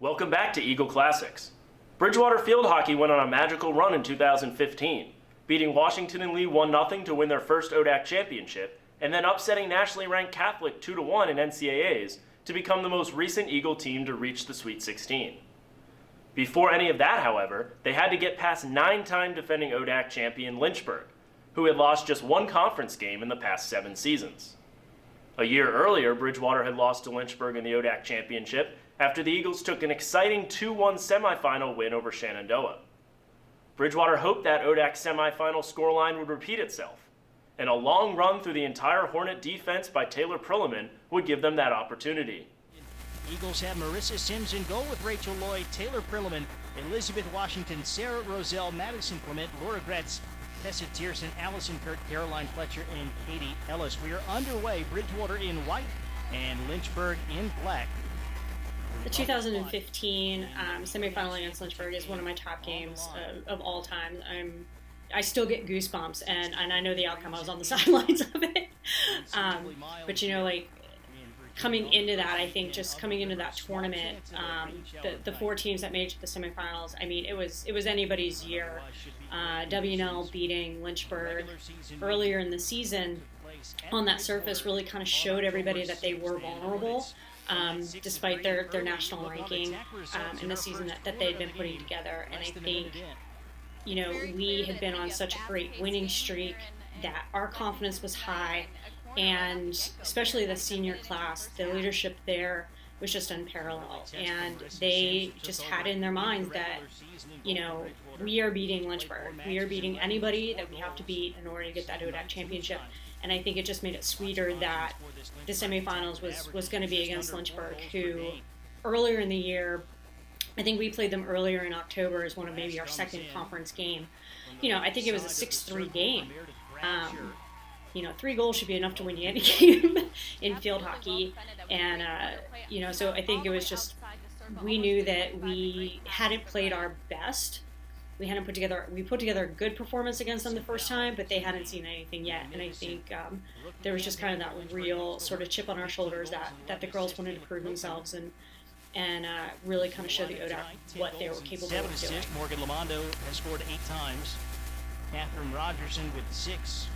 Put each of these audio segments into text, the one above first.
Welcome back to Eagle Classics. Bridgewater Field Hockey went on a magical run in 2015, beating Washington and Lee 1-0 to win their first ODAC championship, and then upsetting nationally ranked Catholic 2-1 in NCAAs to become the most recent Eagle team to reach the Sweet 16. Before any of that, however, they had to get past 9-time defending ODAC champion Lynchburg, who had lost just one conference game in the past 7 seasons. A year earlier, Bridgewater had lost to Lynchburg in the ODAC championship after the Eagles took an exciting 2-1 semifinal win over Shenandoah. Bridgewater hoped that ODAC semifinal scoreline would repeat itself, and a long run through the entire Hornet defense by Taylor Perlman would give them that opportunity. Eagles have Marissa Sims in goal with Rachel Lloyd, Taylor Perlman, Elizabeth Washington, Sarah Roselle, Madison Clement, Laura Gretz, Tessa Tierson, Allison Kurt, Caroline Fletcher, and Katie Ellis. We are underway. Bridgewater in white and Lynchburg in black. The 2015 semifinal against Lynchburg is one of my top games of all time. I still get goosebumps, and I know the outcome. I was on the sidelines of it. But, you know, like, coming into that, I think just coming into that tournament, the 4 teams that made it to the semifinals, I mean, it was anybody's year. WNL beating Lynchburg earlier in the season on that surface really kind of showed everybody that they were vulnerable. Despite their national ranking in the season that they had been putting together. And I think, you know, we had been on such a great winning streak that our confidence was high, and especially the senior class, the leadership there was just unparalleled. And they just had in their minds that, you know, we are beating Lynchburg. We are beating anybody that we have to beat in order to get that ODAC championship. And I think it just made it sweeter that the semifinals was going to be against Lynchburg, who earlier in the year, I think we played them earlier in October as one of maybe our second conference game. You know, I think it was a 6-3 game. You know, 3 goals should be enough to win you any game in field hockey. And, you know, so I think it was just, we knew that we hadn't played our best. We put together a good performance against them the first time, but they hadn't seen anything yet. And I think there was just kind of that real sort of chip on our shoulders that the girls wanted to prove themselves and really kind of show the ODAC what they were capable of doing. Morgan Lamondo has scored 8 times. Catherine Rogerson with 6.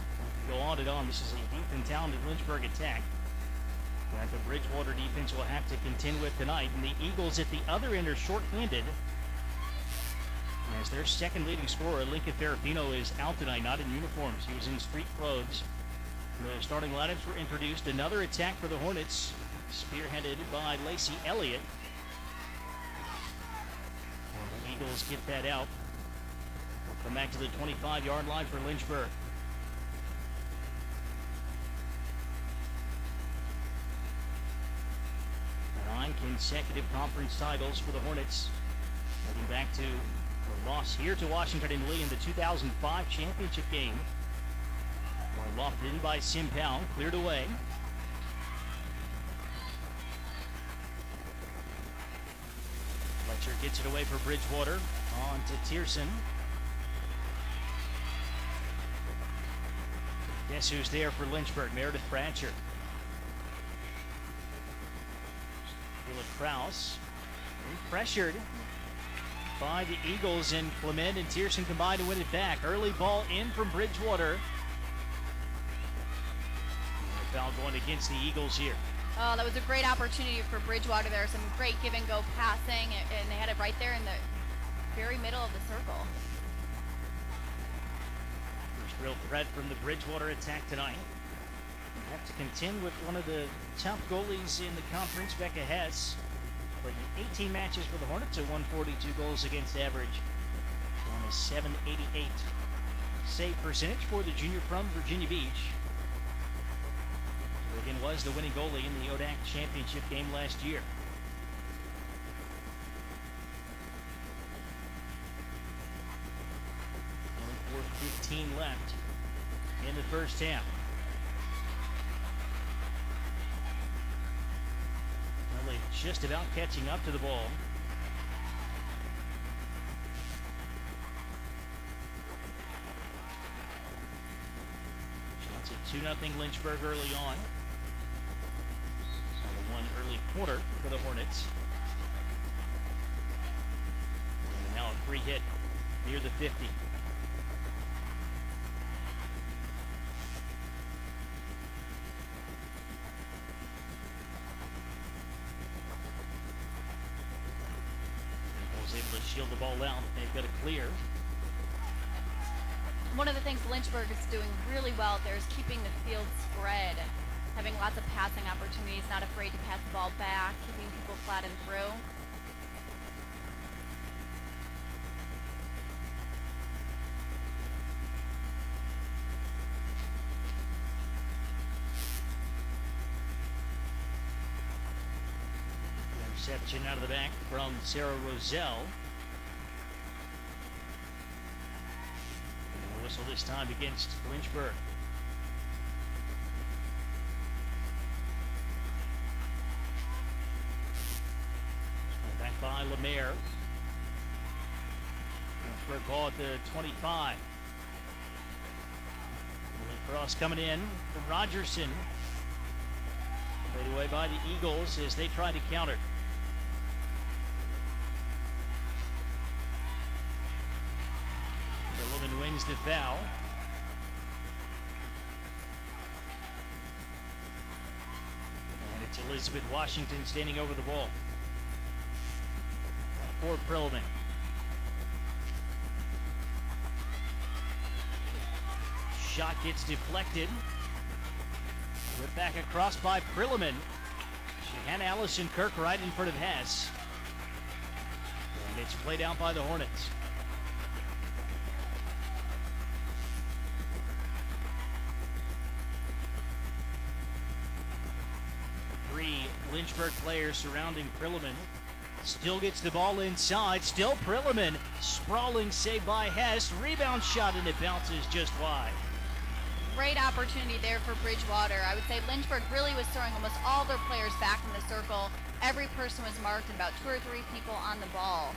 Go on and on. This is a deep and talented Lynchburg attack that the Bridgewater defense will have to contend with tonight. And the Eagles at the other end are short-handed, as their second leading scorer, Lincoln Ferrafino, is out tonight, not in uniforms. He was in street clothes. The starting lineups were introduced. Another attack for the Hornets, spearheaded by Lacey Elliott. And the Eagles get that out. We'll come back to the 25-yard line for Lynchburg. 9 consecutive conference titles for the Hornets. Heading back to a loss here to Washington and Lee in the 2005 championship game. Were lofted in by Sim Powell, cleared away. Fletcher gets it away for Bridgewater. On to Tierson. Guess who's there for Lynchburg? Meredith Bratcher. Willa Krause. Pressured by the Eagles, and Clement and Tierson combined to win it back. Early ball in from Bridgewater. Foul going against the Eagles here. Oh, that was a great opportunity for Bridgewater there. Some great give and go passing, and they had it right there in the very middle of the circle. First real threat from the Bridgewater attack tonight. We have to contend with one of the top goalies in the conference, Becca Hess. Played 18 matches for the Hornets at 142 goals against average on a .788 save percentage for the junior from Virginia Beach. Who again was the winning goalie in the ODAC championship game last year. Only 4:15 left in the first half. Just about catching up to the ball. Shots at 2-0 Lynchburg early on. The one early quarter for the Hornets. hit near the 50. Was able to shield the ball out. They've got a clear. One of the things Lynchburg is doing really well there is keeping the field spread, having lots of passing opportunities, not afraid to pass the ball back, keeping people flat and through. Interception out of the back from Sarah Roselle. And a whistle this time against Lynchburg. Back by Lemaire. Lynchburg ball at the 25. Cross coming in from Rogerson. Played away by the Eagles as they try to counter. Perlman wins the foul. And it's Elizabeth Washington standing over the ball for Perlman. Shot gets deflected. Whipped back across by Perlman. She had Allison Kirk right in front of Hess. And it's played out by the Hornets. Three Lynchburg players surrounding Perlman. Still gets the ball inside. Still Perlman. Sprawling save by Hess. Rebound shot and it bounces just wide. Great opportunity there for Bridgewater. I would say Lynchburg really was throwing almost all their players back in the circle. Every person was marked and about 2 or 3 people on the ball.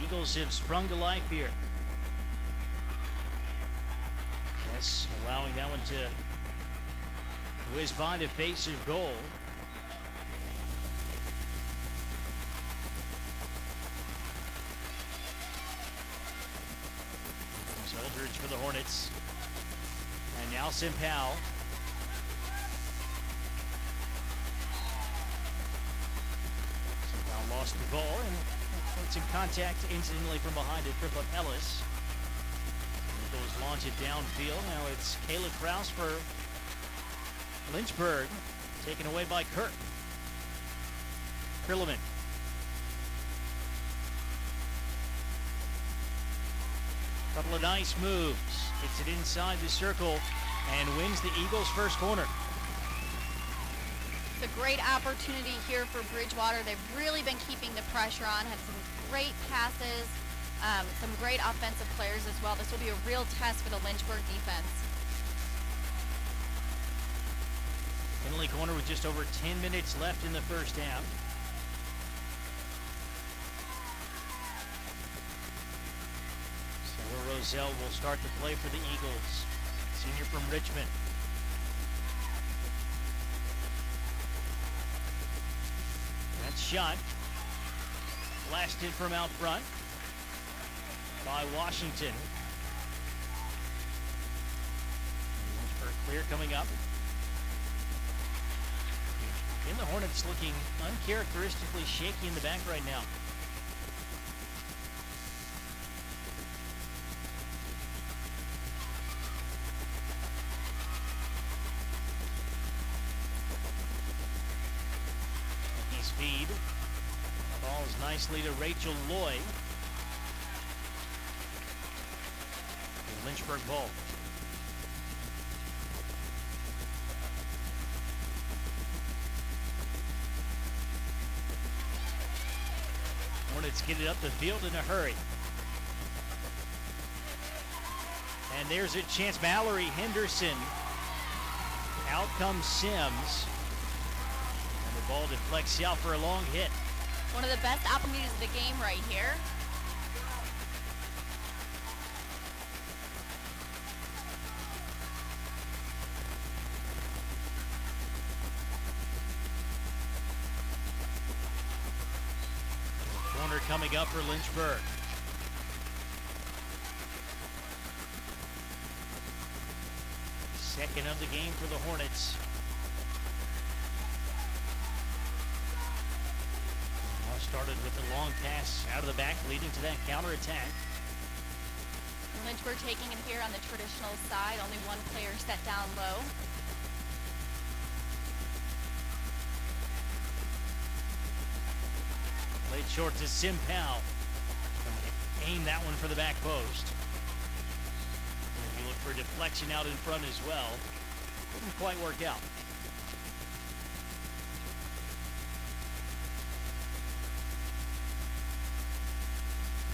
Eagles have sprung to life here. Yes, allowing that one to whiz by the face of goal. Eldridge for the Hornets. And now Simpal. Simpal lost the ball and put some contact incidentally from behind it. Trip up Ellis. Eagles launch it downfield. Now it's Kayla Krause for Lynchburg. Taken away by Kirk. Perlman. Couple of nice moves. Gets it inside the circle and wins the Eagles' first corner. It's a great opportunity here for Bridgewater. They've really been keeping the pressure on, had some great passes, some great offensive players as well. This will be a real test for the Lynchburg defense. Penalty corner with just over 10 minutes left in the first half. Roselle will start the play for the Eagles. Senior from Richmond. That shot blasted from out front by Washington. For clear coming up. And the Hornets looking uncharacteristically shaky in the back right now. Speed. Falls nicely to Rachel Lloyd. The Lynchburg ball. Hornets get it up the field in a hurry. And there's a chance. Mallory Henderson. Out comes Sims. Ball deflects out for a long hit. One of the best opportunities of the game right here. Corner coming up for Lynchburg. Second of the game for the Hornets. All started with a long pass out of the back, leading to that counterattack. Lynchburg taking it here on the traditional side. Only one player set down low. Played short to Semifinal. Aim that one for the back post. And if you look for deflection out in front as well, didn't quite work out.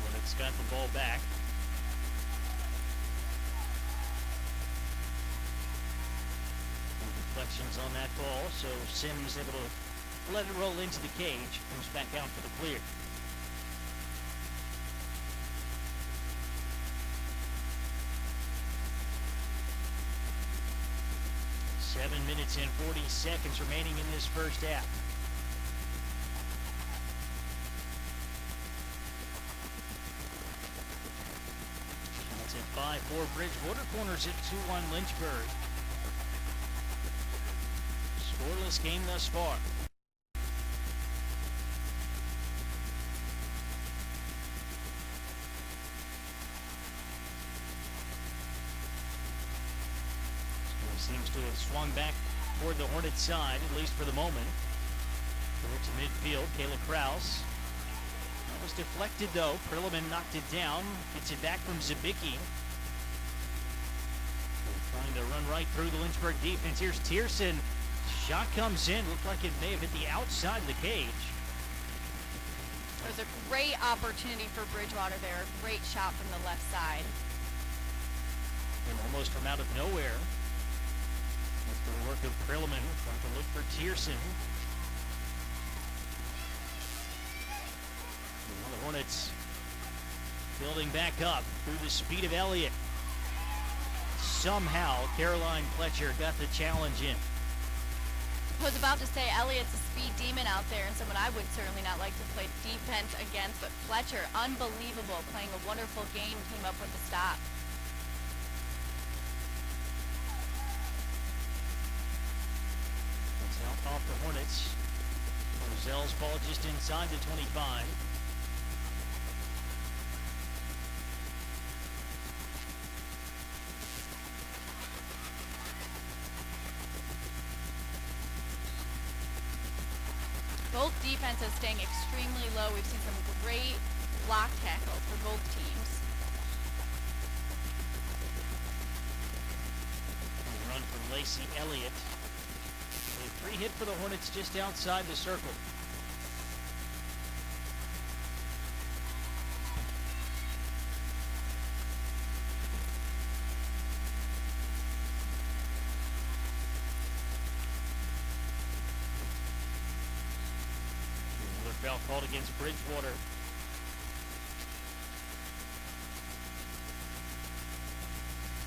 Hornets got the ball back. Deflections on that ball, so Sims able to let it roll into the cage. Comes back out for the clear. Seven minutes and 40 seconds remaining in this first half. That's at 5-4 Bridgewater. Corners at 2-1 Lynchburg. Scoreless game thus far. Seems to have swung back toward the Hornets side, at least for the moment. Over to midfield, Kayla Kraus. That was deflected though. Perlman knocked it down. Gets it back from Zabicki. Trying to run right through the Lynchburg defense. Here's Tierson. Shot comes in. Looked like it may have hit the outside of the cage. It was a great opportunity for Bridgewater there. Great shot from the left side. And almost from out of nowhere. That's the work of Perlman. Trying to look for Tierson. The Hornets building back up through the speed of Elliott. Somehow, Caroline Fletcher got the challenge in. I was about to say Elliott's a speed demon out there and someone I would certainly not like to play defense against, but Fletcher, unbelievable, playing a wonderful game, came up with the stop. That's out off the Hornets. Rozelle's ball just inside the 25. Both defenses staying extremely low. We've seen some great block tackles for both teams. Run from Lacey Elliott. A free hit for the Hornets just outside the circle. Foul called against Bridgewater.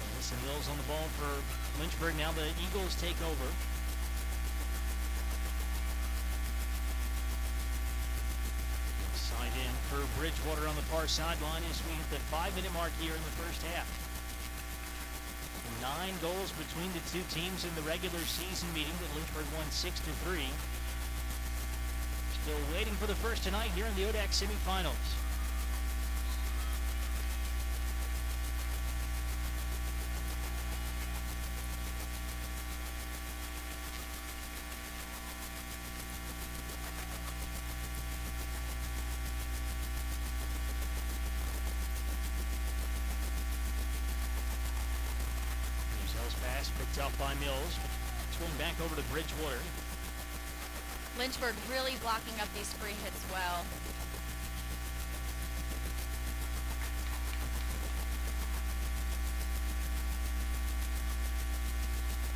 Alyssa Mills on the ball for Lynchburg. Now the Eagles take over. Side in for Bridgewater on the far sideline as we hit the 5-minute mark here in the first half. 9 goals between the two teams in the regular season meeting that Lynchburg won 6-3. Still waiting for the first tonight here in the ODAC semifinals. Rozelle's pass picked up by Mills. Swing back over to Bridgewater. Lynchburg really blocking up these free hits well.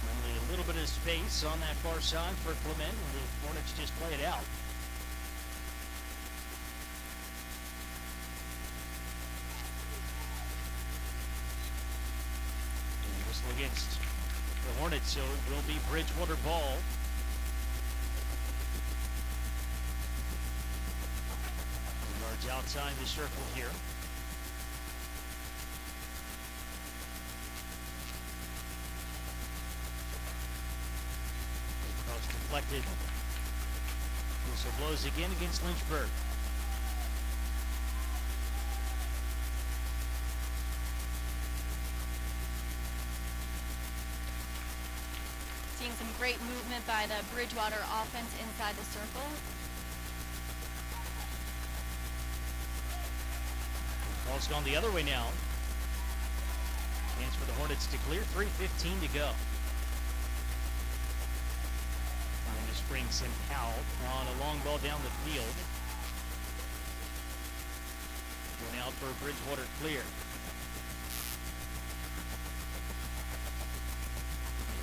Only a little bit of space on that far side for Clement, and the Hornets just play it out. Whistle against the Hornets, so it will be Bridgewater ball. outside the circle here. Cross deflected. Whistle blows again against Lynchburg. Seeing some great movement by the Bridgewater offense inside the circle. Ball's gone the other way now. Chance for the Hornets to clear. 3:15 to go. Trying to spring Sim Powell on a long ball down the field. Going out for a Bridgewater clear.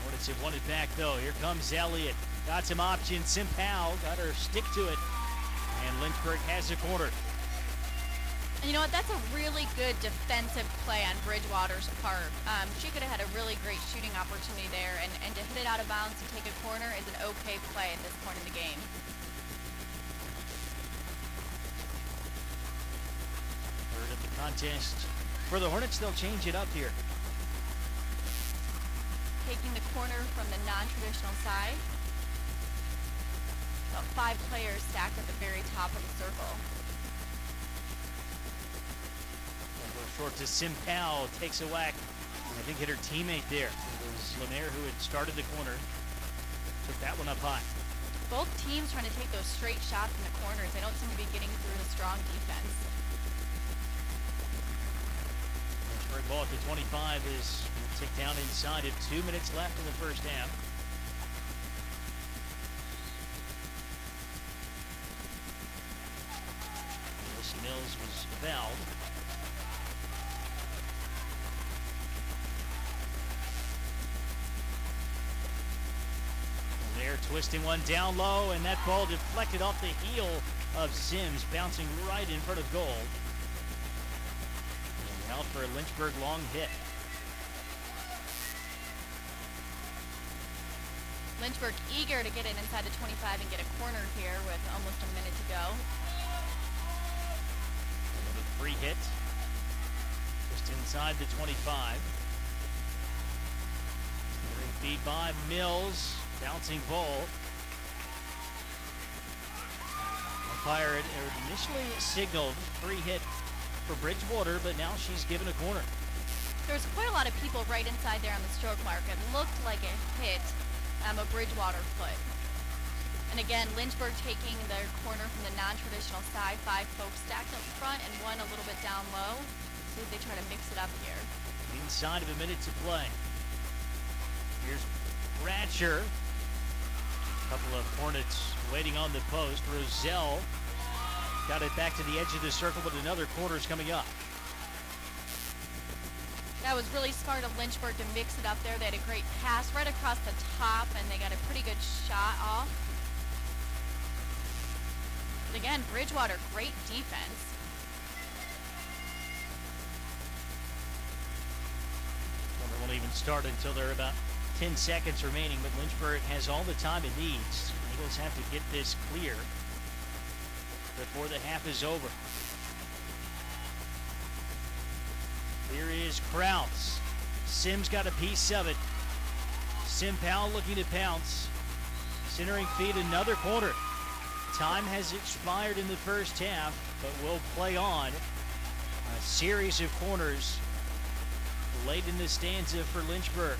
Hornets have won it back though. Here comes Elliott. Got some options. Sim Powell got her stick to it. And Lynchburg has a corner. And you know what? That's a really good defensive play on Bridgewater's part. She could have had a really great shooting opportunity there, and to hit it out of bounds to take a corner is an okay play at this point in the game. Third of the contest for the Hornets. They'll change it up here. Taking the corner from the non-traditional side. About 5 players stacked at the very top of the circle. Short to Sim Powell, takes a whack. I think hit her teammate there. It was Lemaire who had started the corner. Took that one up high. Both teams trying to take those straight shots in the corners. They don't seem to be getting through the strong defense. Lynchburg ball at the 25 is ticked down inside of 2 minutes left in the first half. Melissa Mills was fouled. Twisting one down low, and that ball deflected off the heel of Sims, bouncing right in front of goal. And out for a Lynchburg long hit. Lynchburg eager to get it inside the 25 and get a corner here with almost a minute to go. Another free hit. Just inside the 25. Feed by Mills. Bouncing ball. Umpire had initially signaled free hit for Bridgewater, but now she's given a corner. There was quite a lot of people right inside there on the stroke mark. It looked like it hit a Bridgewater foot. And again, Lynchburg taking their corner from the non-traditional side. 5 folks stacked up front and 1 a little bit down low. See if they try to mix it up here. Inside of a minute to play. Here's Ratcher. Couple of Hornets waiting on the post. Roselle got it back to the edge of the circle, but another corner's coming up. That was really smart of Lynchburg to mix it up there. They had a great pass right across the top, and they got a pretty good shot off. But again, Bridgewater, great defense. Well, they won't even start until they're about 10 seconds remaining, but Lynchburg has all the time it needs. Eagles have to get this clear before the half is over. Here is Krause. Sims got a piece of it. Sim Powell looking to pounce. Centering feed, another corner. Time has expired in the first half, but will play on. A series of corners late in the stanza for Lynchburg.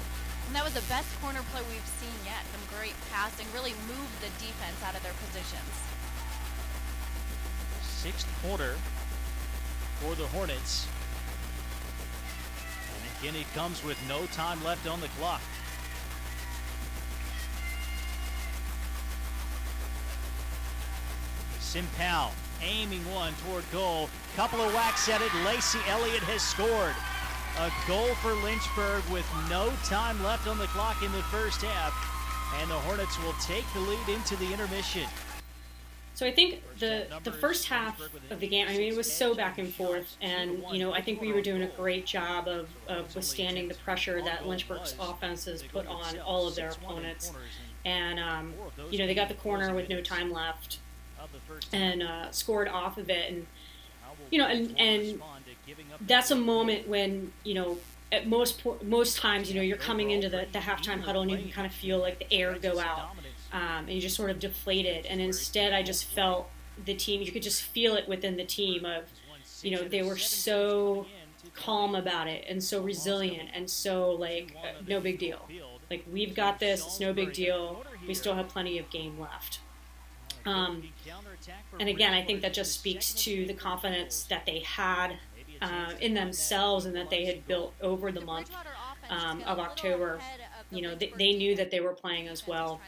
And that was the best corner play we've seen yet. Some great passing, really moved the defense out of their positions. 6th corner for the Hornets. And again, it comes with no time left on the clock. Sim Powell aiming one toward goal. Couple of whacks at it. Lacey Elliott has scored. A goal for Lynchburg with no time left on the clock in the first half. And the Hornets will take the lead into the intermission. So I think the first half of the game, I mean, it was so back and forth. And, you know, I think we were doing a great job of withstanding the pressure that Lynchburg's offenses put on all of their opponents. And, you know, they got the corner with no time left and scored off of it. And and that's a moment when, at most times, you're coming into the halftime huddle and you can kind of feel like the air go out, and you just sort of deflated. And instead, I just felt the team, you could just feel it within the team of, they were so calm about it and so resilient and so like, no big deal. Like, we've got this, it's no big deal. We still have plenty of game left. And again, I think that just speaks to the confidence that they had in themselves and that they had built over the month of October. They knew that they were playing as well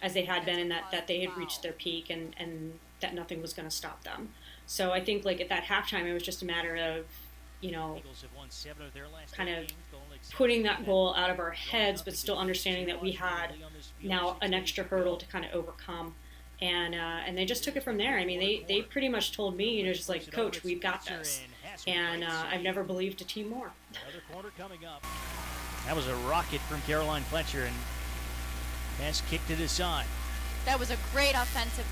as they had been, and that they had reached their peak, and that nothing was going to stop them. So I think, like, at that halftime, it was just a matter of, kind of putting that goal out of our heads, but still understanding that we had now an extra hurdle to kind of overcome. And they just took it from there. I mean, they pretty much told me, just like, Coach, we've got this. And I've never believed a team more. That was a rocket from Caroline Fletcher, and pass kicked to the side. That was a great offensive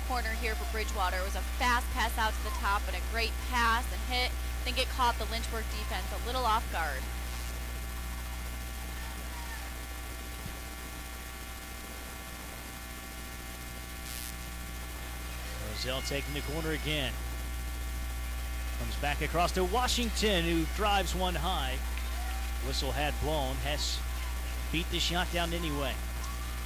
corner here for Bridgewater. It was a fast pass out to the top and a great pass and hit. I think it caught the Lynchburg defense a little off guard. Roselle taking the corner again. Comes back across to Washington, who drives one high. Whistle had blown. Hess beat the shot down anyway.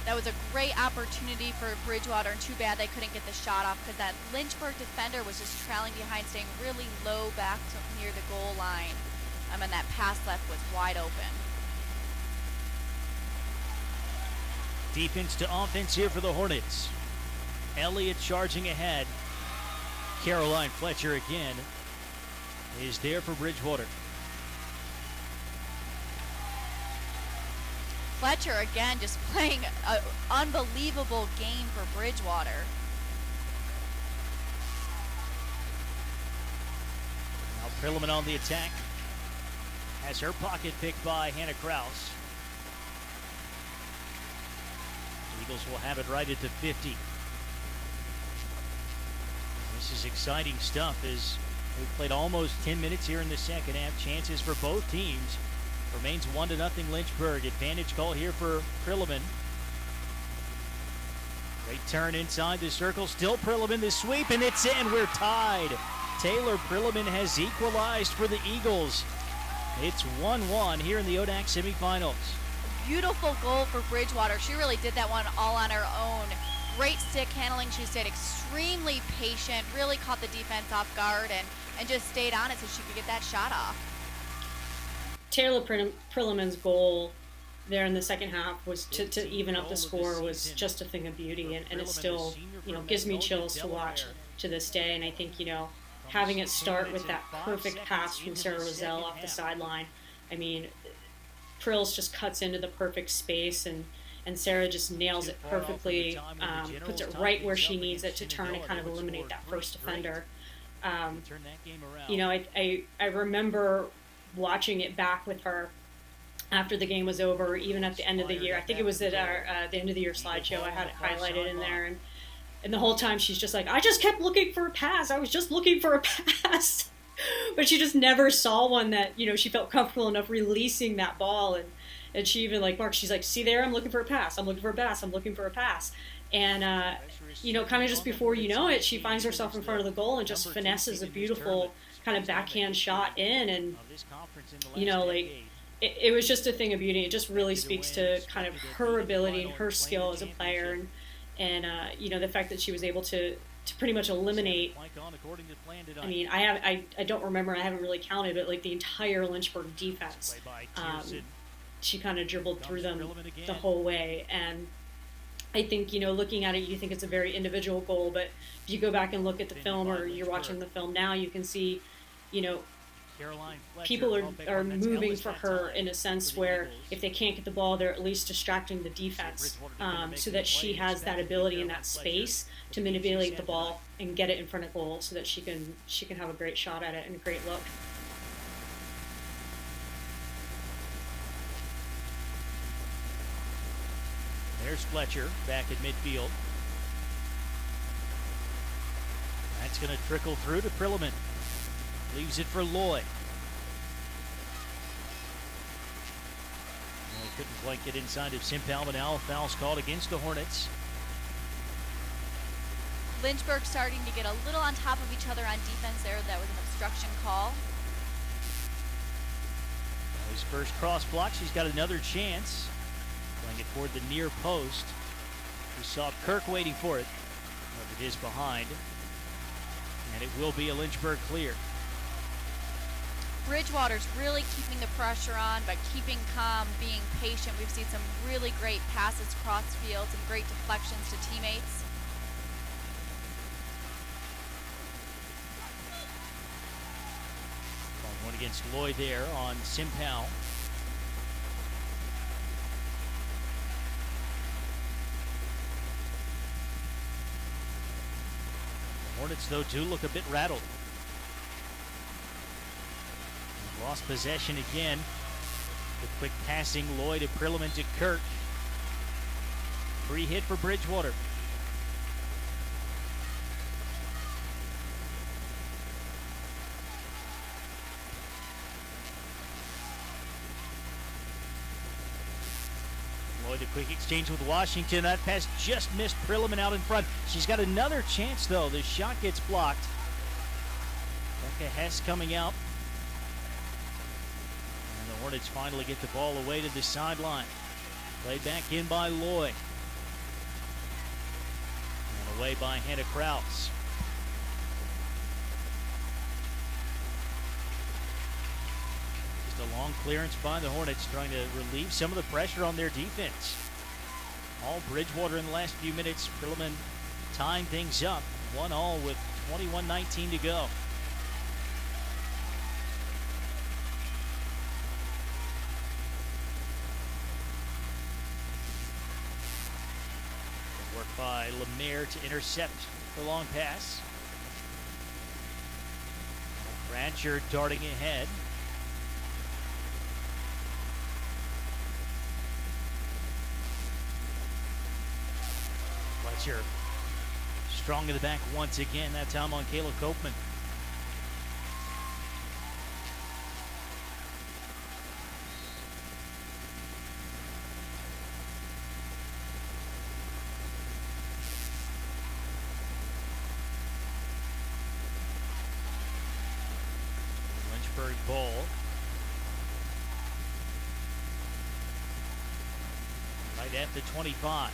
That was a great opportunity for Bridgewater, and too bad they couldn't get the shot off because that Lynchburg defender was just trailing behind, staying really low back to near the goal line. And that pass left was wide open. Defense to offense here for the Hornets. Elliott charging ahead. Caroline Fletcher again is there for Bridgewater. Fletcher again just playing an unbelievable game for Bridgewater. Now Perlman on the attack. Has her pocket picked by Hannah Kraus. Eagles will have it right at the 50. This is exciting stuff as we've played almost 10 minutes here in the second half. Chances for both teams. Remains 1-0 Lynchburg. Advantage call here for Perlman. Great turn inside the circle. Still Perlman, the sweep, and it's in. We're tied. Taylor Perlman has equalized for the Eagles. It's 1-1 here in the ODAC semifinals. Beautiful goal for Bridgewater. She really did that one all on her own. Great stick handling. She stayed extremely patient, really caught the defense off guard, and just stayed on it so she could get that shot off. Taylor Perlman's goal there in the second half was to even up the score was just a thing of beauty, and it still, gives me chills to watch to this day. And I think, having it start with that perfect pass from Sarah Roselle off the sideline. I mean, Prills just cuts into the perfect space, and Sarah just nails it perfectly, puts it right where she needs it to turn and kind of eliminate that first defender. I remember watching it back with her after the game was over, even at the end of the year. I think it was at our the end of the year slideshow. I had it highlighted in there, and the whole time she's just like, I just kept looking for a pass. I was just looking for a pass. But she just never saw one that, she felt comfortable enough releasing that ball. And she even, Mark, she's like, see there, I'm looking for a pass. I'm looking for a pass. I'm looking for a pass. And, kind of just before you know it, she finds herself in front of the goal and just finesses a beautiful kind of backhand shot in. And, it was just a thing of beauty. It just really speaks to kind of her ability and her skill as a player. And the fact that she was able to pretty much eliminate, I mean, I don't remember, I haven't really counted, but the entire Lynchburg defense, she kind of dribbled through them the whole way. And I think, looking at it, you think it's a very individual goal, but if you go back and look at the film, or you're watching the film now, you can see, people are moving for her in a sense where if they can't get the ball, they're at least distracting the defense, so that she has that ability and that space to manipulate the ball and get it in front of goal so that she can have a great shot at it and a great look. There's Fletcher back at midfield. That's going to trickle through to Prilliman. Leaves it for Lloyd. Well, he couldn't quite get inside of Simpal, but now foul's called against the Hornets. Lynchburg starting to get a little on top of each other on defense there. That was an obstruction call. His first cross block. She's got another chance. Playing it toward the near post. We saw Kirk waiting for it. But it is behind. And it will be a Lynchburg clear. Bridgewater's really keeping the pressure on, but keeping calm, being patient. We've seen some really great passes cross field, some great deflections to teammates. One against Lloyd there on Simpal. The Hornets, though, do look a bit rattled. Lost possession again. The quick passing, Lloyd to Prilliman to Kirk. Free hit for Bridgewater. Lloyd, a quick exchange with Washington. That pass just missed Prilliman out in front. She's got another chance, though. The shot gets blocked. Becca Hess coming out. And the Hornets finally get the ball away to the sideline. Played back in by Lloyd. And away by Hannah Kraus. Just a long clearance by the Hornets, trying to relieve some of the pressure on their defense. All Bridgewater in the last few minutes. Prilliman tying things up. 1-1 with 21:19 to go. Work by Lemaire to intercept the long pass. Rancher darting ahead. Fletcher strong in the back once again, that time on Kayla Copeman. Lynchburg ball. Right at the 25.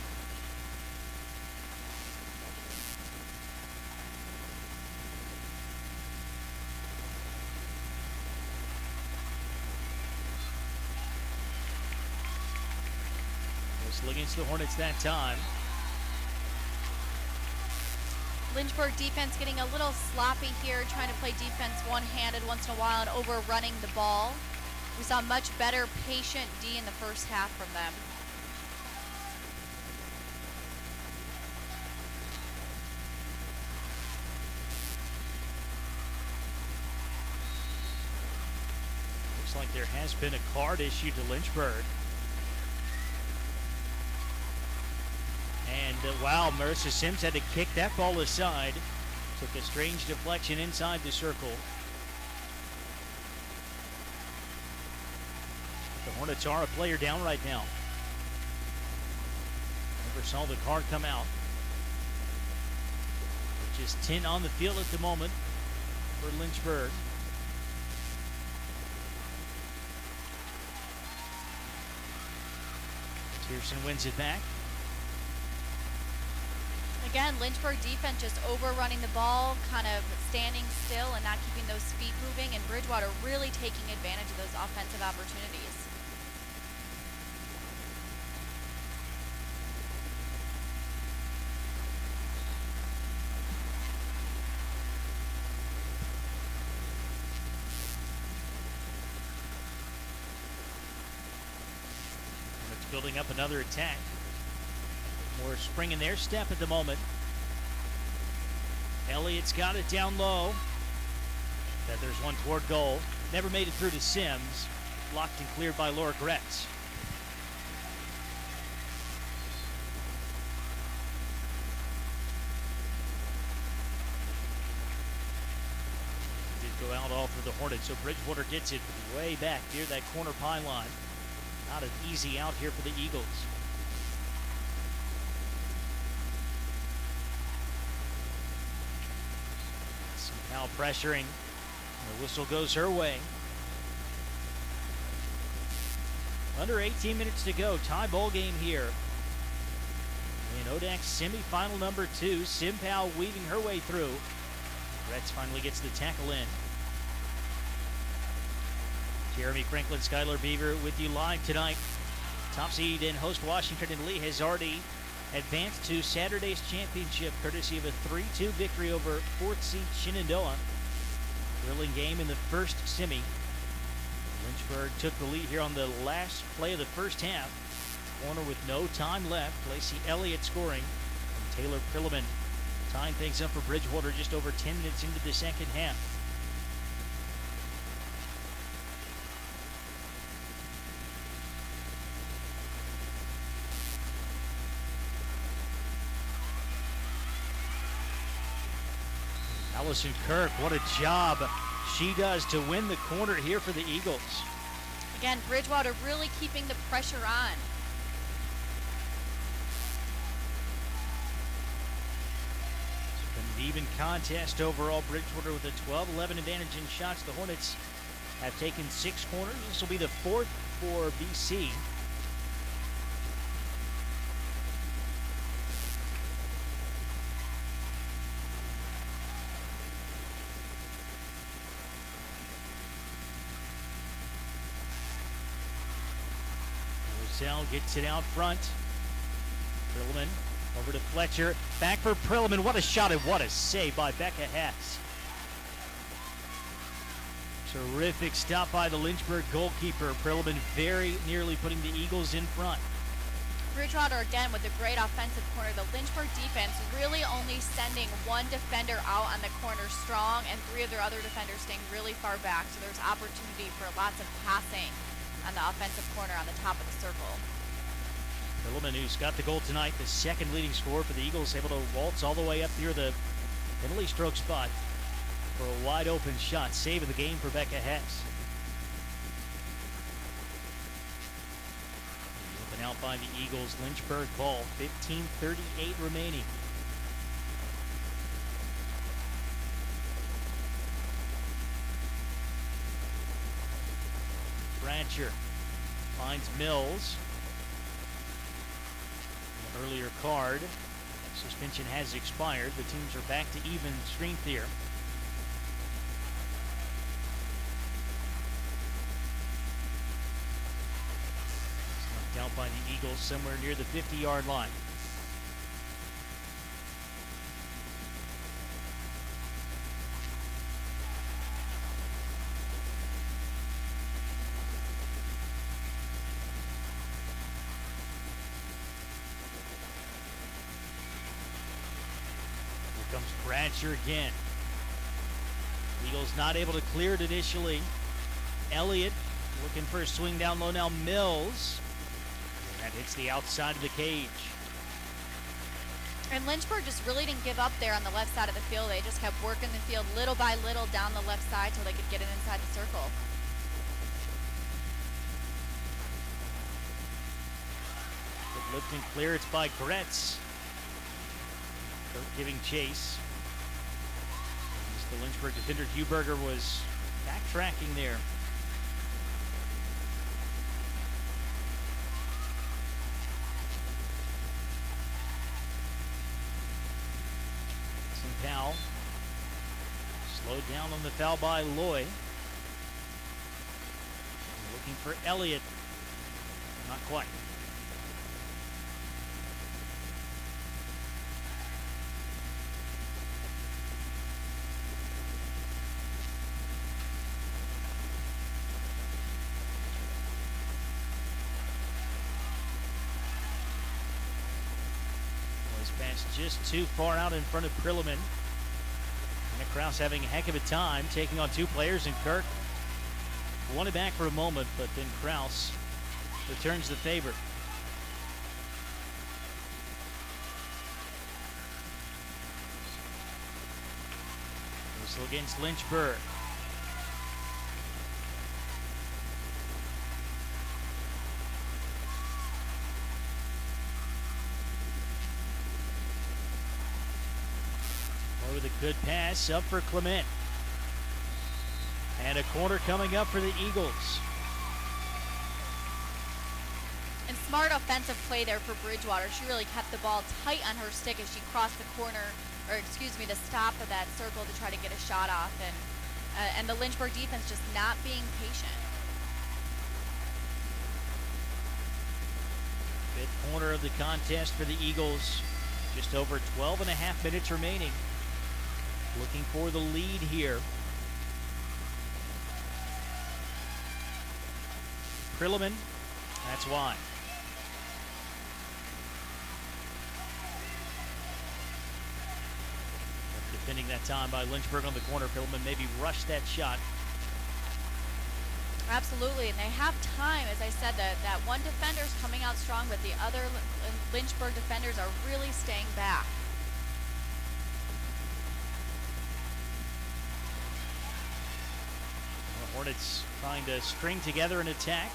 Whistle against the Hornets that time. Lynchburg defense getting a little sloppy here, trying to play defense one-handed once in a while and overrunning the ball. We saw much better patient D in the first half from them. Looks like there has been a card issued to Lynchburg. And wow, Marissa Sims had to kick that ball aside. Took a strange deflection inside the circle. The Hornets are a player down right now. Never saw the card come out. Just 10 on the field at the moment for Lynchburg. Pearson wins it back. Again, Lynchburg defense just overrunning the ball, kind of standing still and not keeping those feet moving, and Bridgewater really taking advantage of those offensive opportunities. And it's building up another attack. More spring in their step at the moment. Elliott's got it down low. There's one toward goal. Never made it through to Sims. Blocked and cleared by Laura Gretz. go out all for the Hornets. So Bridgewater gets it way back near that corner pylon. Not an easy out here for the Eagles. Now pressuring. The whistle goes her way. Under 18 minutes to go. Tie ball game here. In ODAC semifinal number 2. Simpao weaving her way through. Retz finally gets the tackle in. Jeremy Franklin, Skylar Beaver with you live tonight. Top seed and host Washington and Lee has already advanced to Saturday's championship courtesy of a 3-2 victory over 4th seed Shenandoah. Thrilling game in the first semi. Lynchburg took the lead here on the last play of the first half. Corner with no time left. Lacey Elliott scoring. And Taylor Prilliman tying things up for Bridgewater just over 10 minutes into the second half. Allison Kirk, what a job she does to win the corner here for the Eagles. Again, Bridgewater really keeping the pressure on. It's been an even contest overall. Bridgewater with a 12-11 advantage in shots. The Hornets have taken 6 corners. This will be the 4th for BC. Roselle gets it out front. Prilliman over to Fletcher. Back for Prilliman. What a shot and what a save by Becca Hess. Terrific stop by the Lynchburg goalkeeper. Prilliman very nearly putting the Eagles in front. Bridgewater again with a great offensive corner. The Lynchburg defense really only sending one defender out on the corner strong and 3 of their other defenders staying really far back. So there's opportunity for lots of passing on the offensive corner on the top of the circle. Prilliman, who's got the goal tonight, the second leading scorer for the Eagles, able to waltz all the way up near the penalty stroke spot for a wide open shot. Save of the game for Becca Hess. Open out by the Eagles. Lynchburg ball. 15:38 remaining. Bratcher finds Mills. An earlier card. Suspension has expired. The teams are back to even strength here. It's knocked out by the Eagles somewhere near the 50-yard line. Comes Bratcher again. Eagles not able to clear it initially. Elliott looking for a swing down low now. Mills. And that hits the outside of the cage. And Lynchburg just really didn't give up there on the left side of the field. They just kept working the field little by little down the left side so they could get it inside the circle. Good lift and clearance by Gretz. Giving chase. As the Lynchburg defender Huberger was backtracking there. Simpao slowed down on the foul by Loy. Looking for Elliott. Not quite. Just too far out in front of Prilliman. And Krause having a heck of a time taking on 2 players, and Kirk won it back for a moment, but then Krause returns the favor. Whistle against Lynchburg. with a good pass up for Clement. And a corner coming up for the Eagles. And smart offensive play there for Bridgewater. She really kept the ball tight on her stick as she crossed the corner, or excuse me, the stop of that circle to try to get a shot off. And the Lynchburg defense just not being patient. Fifth corner of the contest for the Eagles. Just over 12 and a half minutes remaining. Looking for the lead here. Krilleman, that's why. Defending that time by Lynchburg on the corner. Krilleman maybe rushed that shot. Absolutely, and they have time. As I said, that one defender's coming out strong, but the other Lynchburg defenders are really staying back. The Hornets trying to string together an attack.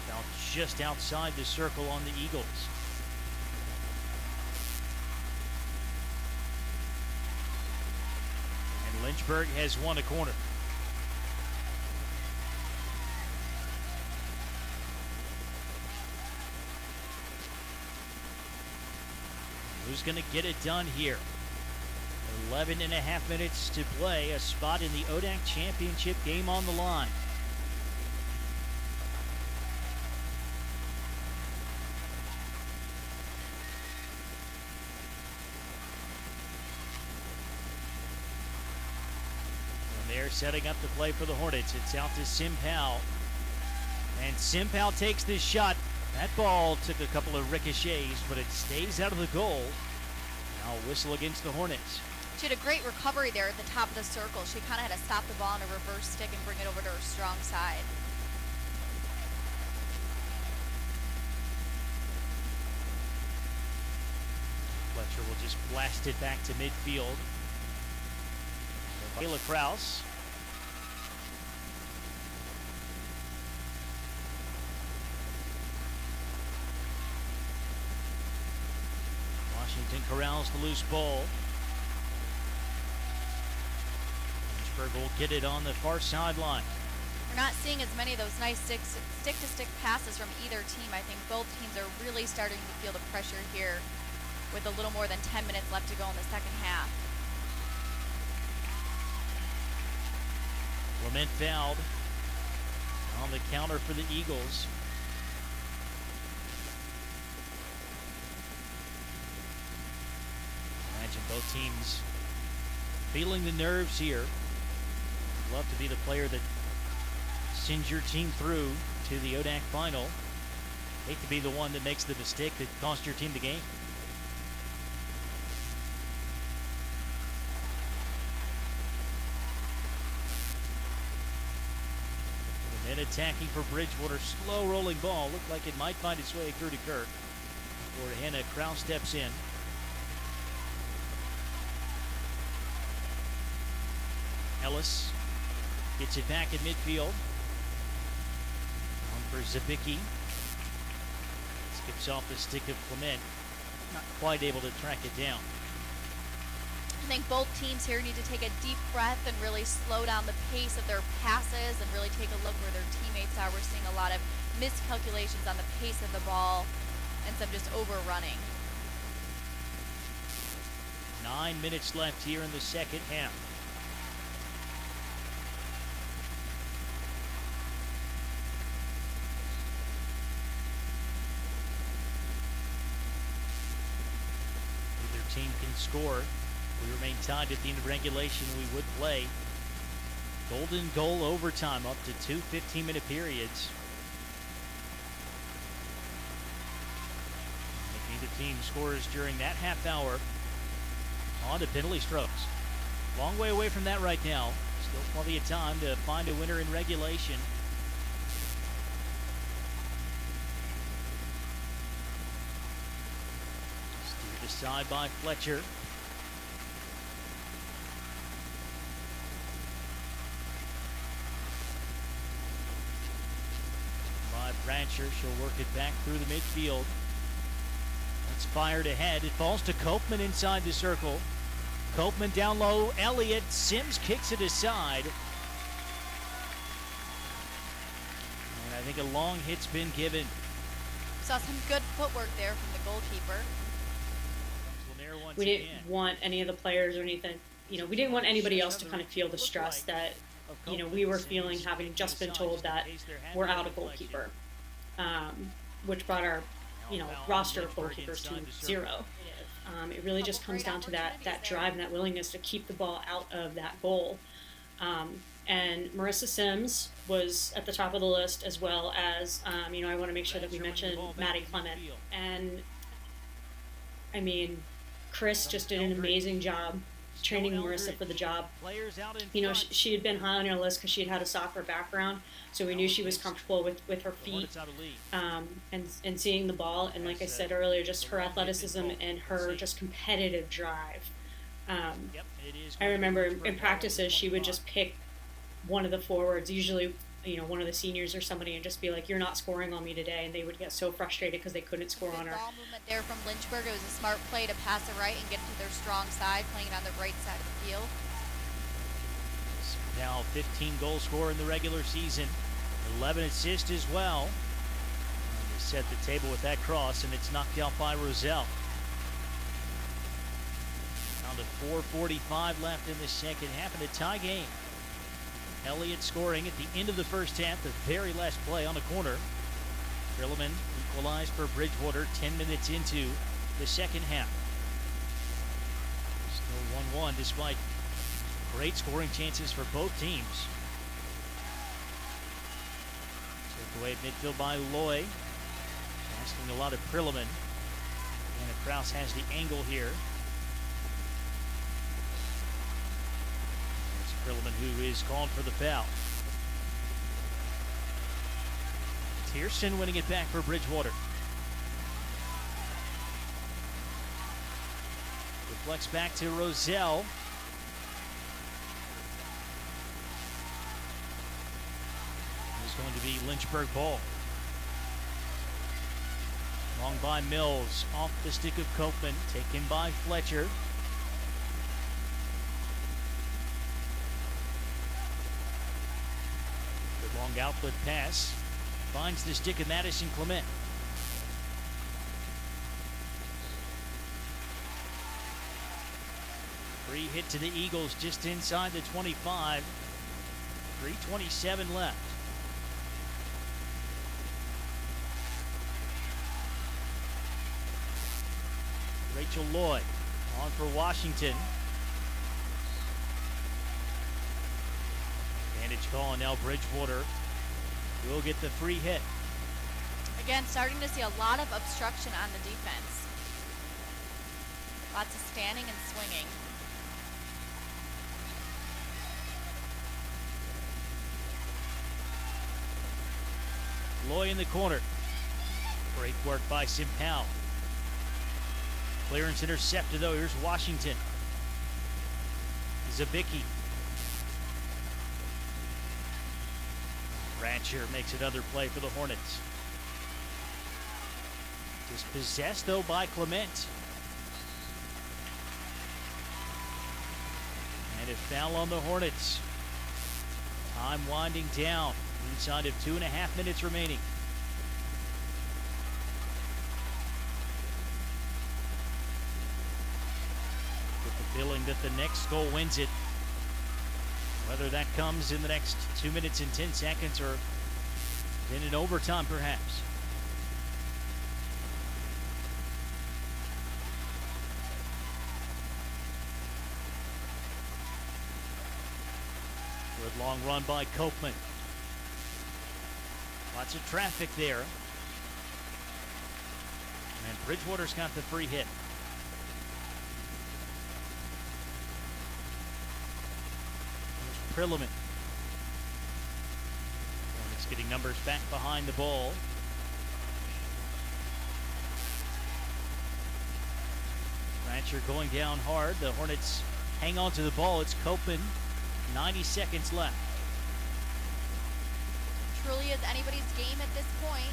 About just outside the circle on the Eagles. And Lynchburg has won a corner. Who's going to get it done here? 11 and a half minutes to play. A spot in the ODAC championship game on the line. And they're setting up the play for the Hornets. It's out to Simpal. And Simpal takes this shot. That ball took a couple of ricochets, but it stays out of the goal. Now whistle against the Hornets. She had a great recovery there at the top of the circle. She kind of had to stop the ball on a reverse stick and bring it over to her strong side. Fletcher will just blast it back to midfield. Kayla Kraus. Washington corrals the loose ball. Lynchburg will get it on the far sideline. We're not seeing as many of those nice stick-to-stick passes from either team. I think both teams are really starting to feel the pressure here with a little more than 10 minutes left to go in the second half. Clement fouled on the counter for the Eagles. Imagine both teams feeling the nerves here. Love to be the player that sends your team through to the ODAC final. Hate to be the one that makes the mistake that cost your team the game. And then attacking for Bridgewater, slow rolling ball. Looked like it might find its way through to Kirk. Before Hannah Kraus steps in. Ellis gets it back in midfield. On for Zabicki. Skips off the stick of Clement. Not quite able to track it down. I think both teams here need to take a deep breath and really slow down the pace of their passes and really take a look where their teammates are. We're seeing a lot of miscalculations on the pace of the ball and some just overrunning. 9 minutes left here in the second half. Team can score. We remain tied at the end of regulation. We would play golden goal overtime up to 2 15-minute periods. If either team scores during that half hour, on to penalty strokes. Long way away from that right now. Still plenty of time to find a winner in regulation. Side by Fletcher. By Brancher, she'll work it back through the midfield. It's fired ahead. It falls to Copeman inside the circle. Copeman down low. Elliott. Sims kicks it aside. And I think a long hit's been given. Saw some good footwork there from the goalkeeper. We didn't want any of the players or anything. You know, we didn't want anybody else to kind of feel the stress that, you know, we were feeling having just been told that we're out a goalkeeper, which brought our, you know, roster of goalkeepers to 0. It really just comes down to that drive and that willingness to keep the ball out of that goal. And Marissa Sims was at the top of the list, as well as, you know, I want to make sure that we mention Maddie Clement. And, I mean, Chris just did an amazing job training Marissa for the job. You know, she had been high on our list because she had a soccer background, so we knew she was comfortable with her feet and seeing the ball. And like I said earlier, just her athleticism and her just competitive drive. I remember in practices she would just pick one of the forwards, usually, you know, one of the seniors or somebody, and just be like, "You're not scoring on me today," and they would get so frustrated because they couldn't score on her. Ball movement there from Lynchburg. It was a smart play to pass it right and get to their strong side, playing it on the right side of the field. Now 15 goal scorer in the regular season, 11 assists as well. And they set the table with that cross, and it's knocked out by Roselle. Down to 4:45 left in the second half, and a tie game. Elliott scoring at the end of the first half, the very last play on the corner. Trilliman equalized for Bridgewater 10 minutes into the second half. Still 1-1 despite great scoring chances for both teams. Taken away at midfield by Loy. Asking a lot of Trilliman. Anna Kraus has the angle here. Trilliman, who is called for the foul. Tiersten winning it back for Bridgewater. Reflects back to Roselle. It's going to be Lynchburg ball. Long by Mills, off the stick of Copeman, taken by Fletcher. Long outlet pass. Finds the stick of Madison Clement. Free hit to the Eagles just inside the 25. 3:27 left. Rachel Lloyd on for Washington. Advantage call, and now Bridgewater will get the free hit. Again, starting to see a lot of obstruction on the defense. Lots of standing and swinging. Loy in the corner. Great work by Simpal. Clearance intercepted though. Here's Washington. Zabicki. Rancher makes another play for the Hornets. Dispossessed though by Clement. And a foul on the Hornets. Time winding down. Inside of 2.5 minutes remaining. With the feeling that the next goal wins it. Whether that comes in the next 2 minutes and 10 seconds or then in overtime perhaps. Good long run by Copeman. Lots of traffic there. And Bridgewater's got the free hit. Trilliman. Hornets getting numbers back behind the ball. Rancher going down hard. The Hornets hang on to the ball. It's Copeman. 90 seconds left. Truly is anybody's game at this point.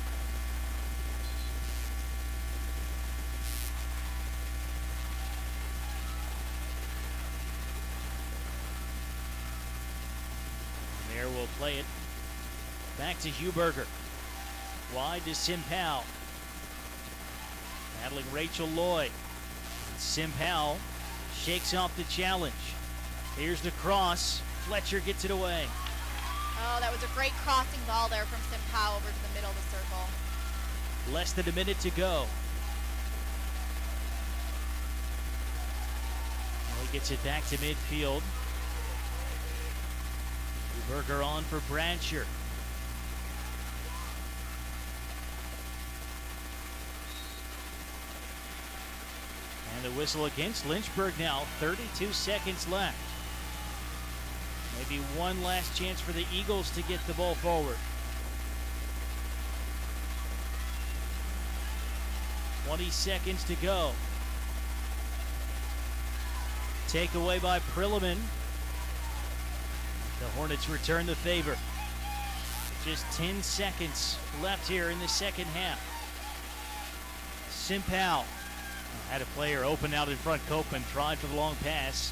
Lemaire will play it. Back to Huberger. Wide to Simpal. Battling Rachel Lloyd. Simpal shakes off the challenge. Here's the cross. Fletcher gets it away. Oh, that was a great crossing ball there from Simpao over to the middle of the circle. Less than a minute to go. Well, he gets it back to midfield. Burger on for Brancher. And the whistle against Lynchburg now. 32 seconds left. Maybe one last chance for the Eagles to get the ball forward. 20 seconds to go. Takeaway by Prilliman. The Hornets return the favor. Just 10 seconds left here in the second half. Simpal had a player open out in front. Copeman tried for the long pass.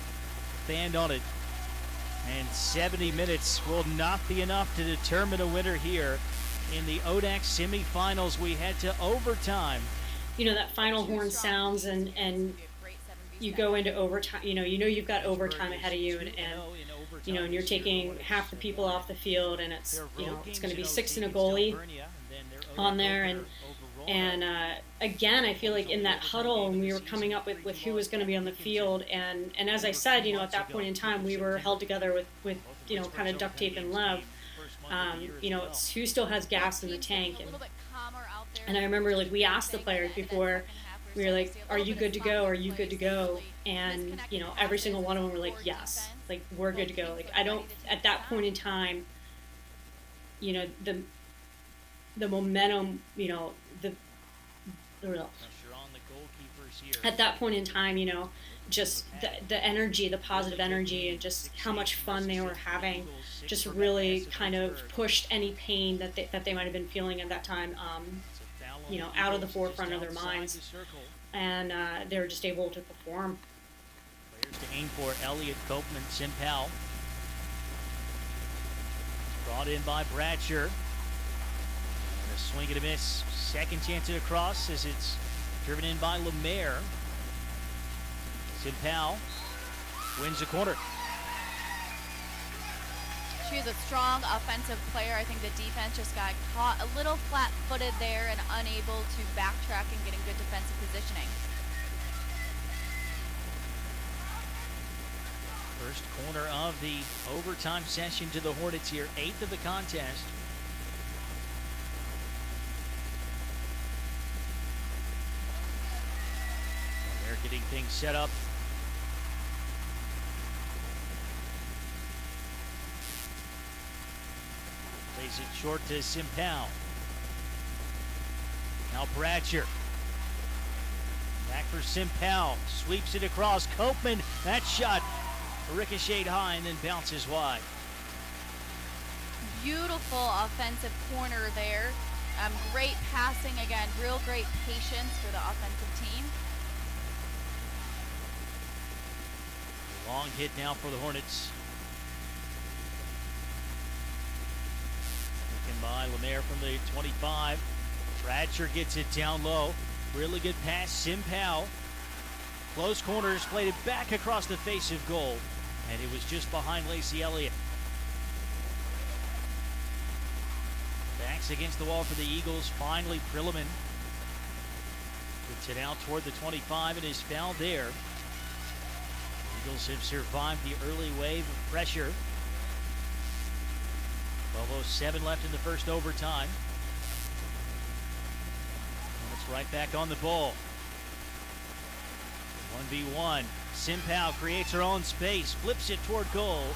Fanned on it. And 70 minutes will not be enough to determine a winner here in the ODAC semifinals. We head to overtime. You know, that final horn sounds and you go into overtime. You know you've got overtime ahead of you, and and you're taking half the people off the field, and it's it's going to be 6 and a goalie on there, and again, I feel like in that huddle, and we were coming up with who was going to be on the field, and as I said, at that point in time, we were held together with kind of duct tape and love. It's who still has gas in the tank, and I remember we asked the players before. We were like, "Are you good to go? Are you good to go?" And every single one of them were like, "Yes, we're good to go." I don't at that point in time, the momentum, at that point in time, just the energy, the positive energy, and just how much fun they were having, just really kind of pushed any pain that they might have been feeling at that time, out of the forefront of their minds, and they were just able to perform. Players to aim for: Elliott, Copeman, Simpal. Brought in by Bratcher. And a swing and a miss. Second chance at a cross as it's driven in by Lemaire. Simpal wins the corner. She is a strong offensive player. I think the defense just got caught a little flat-footed there and unable to backtrack and get in good defensive positioning. First corner of the overtime session to the Hornets here, 8th of the contest. They're getting things set up. Plays it short to Simpal. Now Bratcher. Back for Simpal. Sweeps it across. Copeman. That shot ricocheted high and then bounces wide. Beautiful offensive corner there. Great passing again. Real great patience for the offensive team. Long hit now for the Hornets. Taken by Lemaire from the 25. Bratcher gets it down low. Really good pass. Simpal. Close corners. Played it back across the face of goal. And it was just behind Lacey Elliott. Backs against the wall for the Eagles. Finally, Prilliman gets it out toward the 25 and is fouled there. Eagles have survived the early wave of pressure. 12:07 left in the first overtime. And it's right back on the ball. 1v1. Simpal creates her own space, flips it toward goal.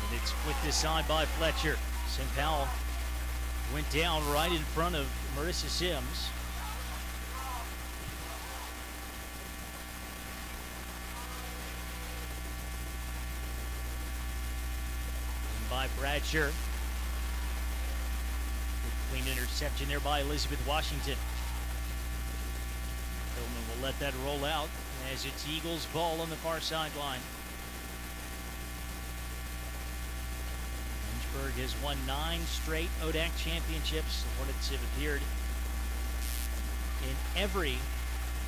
And it's flicked aside by Fletcher. Simpal went down right in front of Marissa Sims. By Bratcher. Clean interception there by Elizabeth Washington. Hillman will let that roll out as it's Eagles ball on the far sideline. Lynchburg has won 9 straight ODAC championships. The Hornets have appeared in every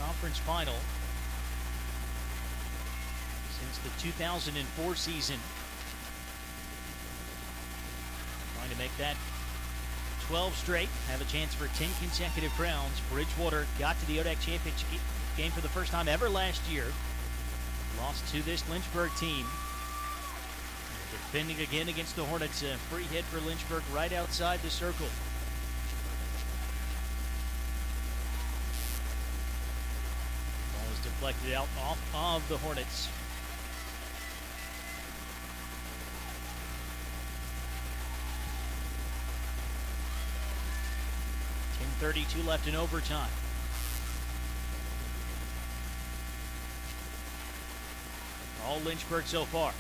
conference final since the 2004 season. Trying to make that 12 straight, have a chance for 10 consecutive crowns. Bridgewater got to the ODAC championship game for the first time ever last year. Lost to this Lynchburg team. Defending again against the Hornets. A free hit for Lynchburg right outside the circle. Ball is deflected out off of the Hornets. .32 left in overtime. All Lynchburg so far.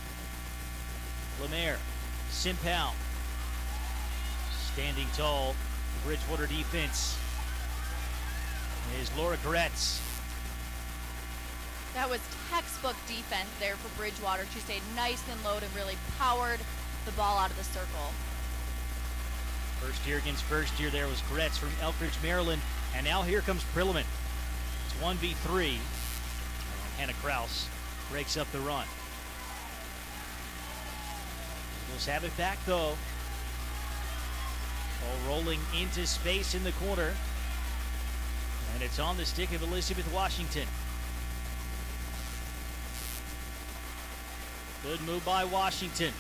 Lemaire, Simpal, standing tall. The Bridgewater defense is Laura Gretz. That was textbook defense there for Bridgewater. She stayed nice and low and really powered the ball out of the circle. First year against first year there was Gretz from Elkridge, Maryland. And now here comes Prilliman. It's 1v3. Hannah Kraus breaks up the run. Eagles have it back though. Ball rolling into space in the corner. And it's on the stick of Elizabeth Washington. Good move by Washington.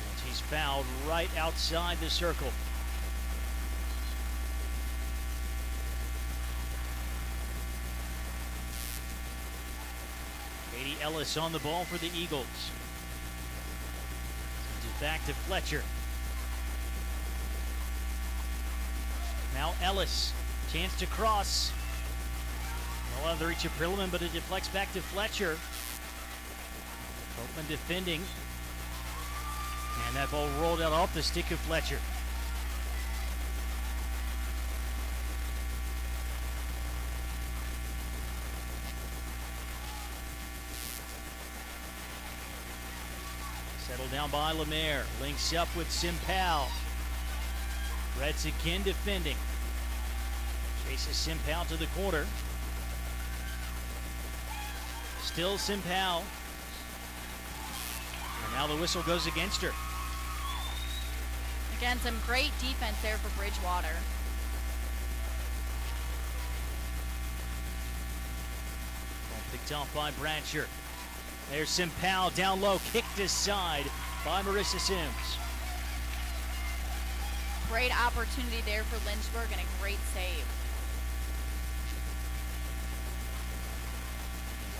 And she's fouled right outside the circle. Katie Ellis on the ball for the Eagles. Sends it back to Fletcher. Now Ellis, chance to cross. Well out of the reach of Prilliman, but it deflects back to Fletcher. Copeland defending. And that ball rolled out off the stick of Fletcher. Settled down by Lemaire. Links up with Simpal. Reds again defending. Chases Simpal to the corner. Still Simpal. And now the whistle goes against her. Again, some great defense there for Bridgewater. Ball picked off by Bratcher. There's Simpal down low, kicked aside by Marissa Sims. Great opportunity there for Lynchburg and a great save.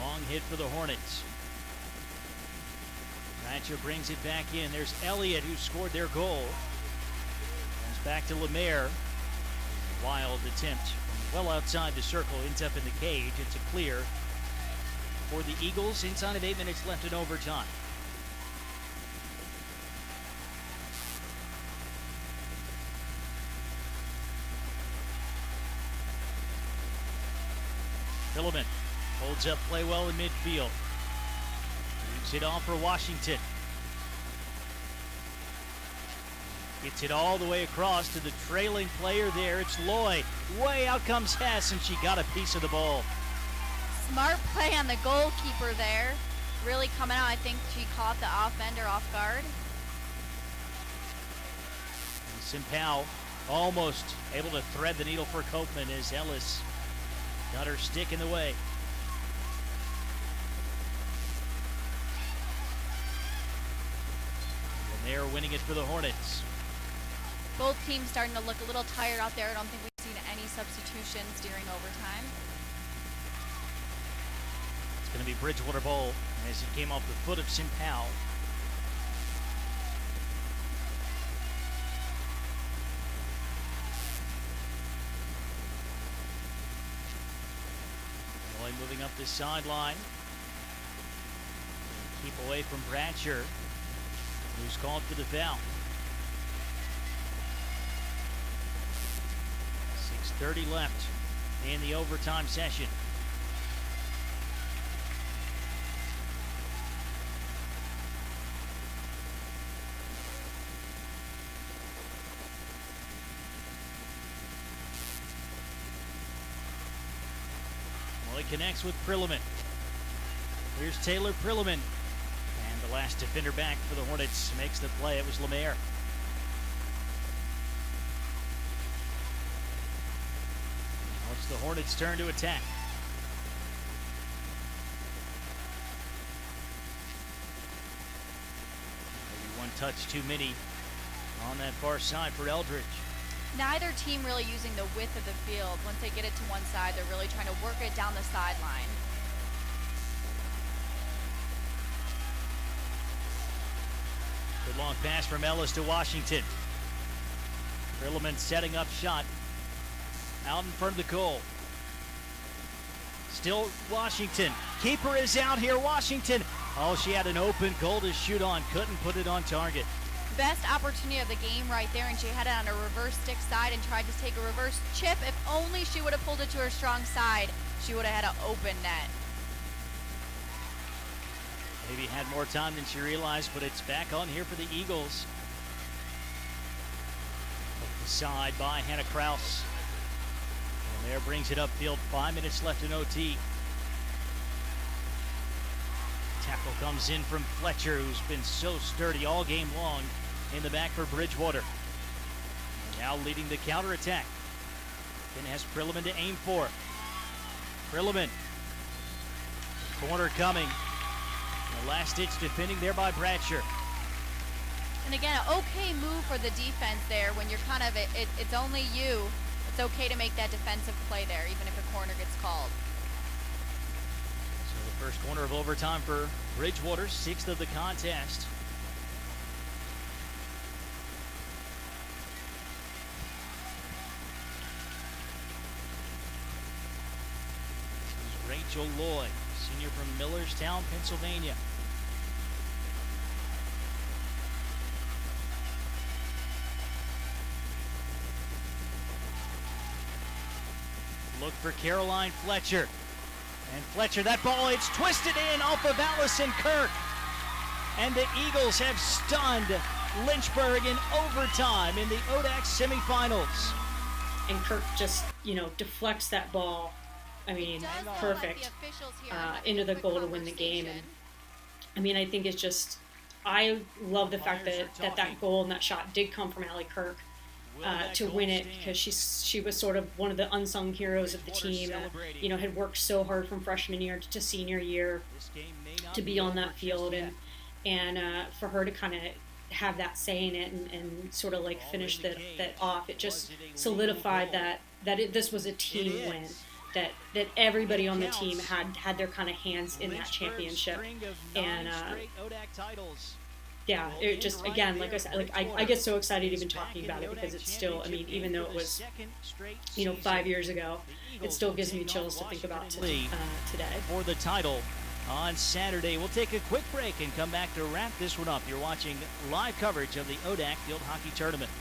Long hit for the Hornets. Bratcher brings it back in. There's Elliott who scored their goal. Comes back to Lemaire. Wild attempt from well outside the circle, ends up in the cage. It's a clear for the Eagles inside of 8 minutes left in overtime. Prilliman holds up play well in midfield. Moves it on for Washington. Gets it all the way across to the trailing player there. It's Lloyd. Way out comes Hess, and she got a piece of the ball. Smart play on the goalkeeper there. Really coming out. I think she caught the offender off guard. And Simpal almost able to thread the needle for Copeland as Ellis got her stick in the way. And they're winning it for the Hornets. Both teams starting to look a little tired out there. I don't think we've seen any substitutions during overtime. It's going to be Bridgewater ball as it came off the foot of Simpal. Lloyd moving up the sideline. Keep away from Bratcher, who's called for the foul. 6:30 left in the overtime session. Loy connects with Prilliman. Here's Taylor Prilliman. And the last defender back for the Hornets makes the play. It was Lemaire. Now it's the Hornets' turn to attack. Maybe one touch too many on that far side for Eldridge. Neither team really using the width of the field. Once they get it to one side, they're really trying to work it down the sideline. Good long pass from Ellis to Washington. Prilliman setting up shot. Out in front of the goal. Still Washington. Keeper is out here, Washington. Oh, she had an open goal to shoot on. Couldn't put it on target. Best opportunity of the game right there, and she had it on a reverse stick side and tried to take a reverse chip. If only she would have pulled it to her strong side, she would have had an open net. Maybe had more time than she realized, but it's back on here for the Eagles. Up the side by Hannah Kraus. And there brings it upfield. 5 minutes left in OT. Tackle comes in from Fletcher, who's been so sturdy all game long in the back for Bridgewater. Now leading the counterattack. Then has Prilliman to aim for. Prilliman. Corner coming. The last-ditch defending there by Bradsher. And again, an okay move for the defense there when you're kind of, it's only you. It's okay to make that defensive play there, even if a corner gets called. So the first corner of overtime for Bridgewater, 6th of the contest. This is Rachel Loy, senior from Millerstown, Pennsylvania. Look for Caroline Fletcher. And Fletcher, that ball, it's twisted in off of Allison Kirk. And the Eagles have stunned Lynchburg in overtime in the ODAC semifinals. And Kirk just, deflects that ball. I mean, perfect into the goal to win the game. And I mean, I think it's just, I love the fact that goal and that shot did come from Allie Kirk to win it, because she was sort of one of the unsung heroes of the team that, had worked so hard from freshman year to senior year to be on that field, and for her to kind of have that say in it and sort of like finish that off, it just solidified that this was a team win. That everybody on the team had their kind of hands in that championship, and yeah, it just, again, like I said, I get so excited even talking about it, because it's still, I mean, even though it was 5 years ago, it still gives me chills to think about today. For the title on Saturday. We'll take a quick break and come back to wrap this one up. You're watching live coverage of the ODAC Field Hockey Tournament.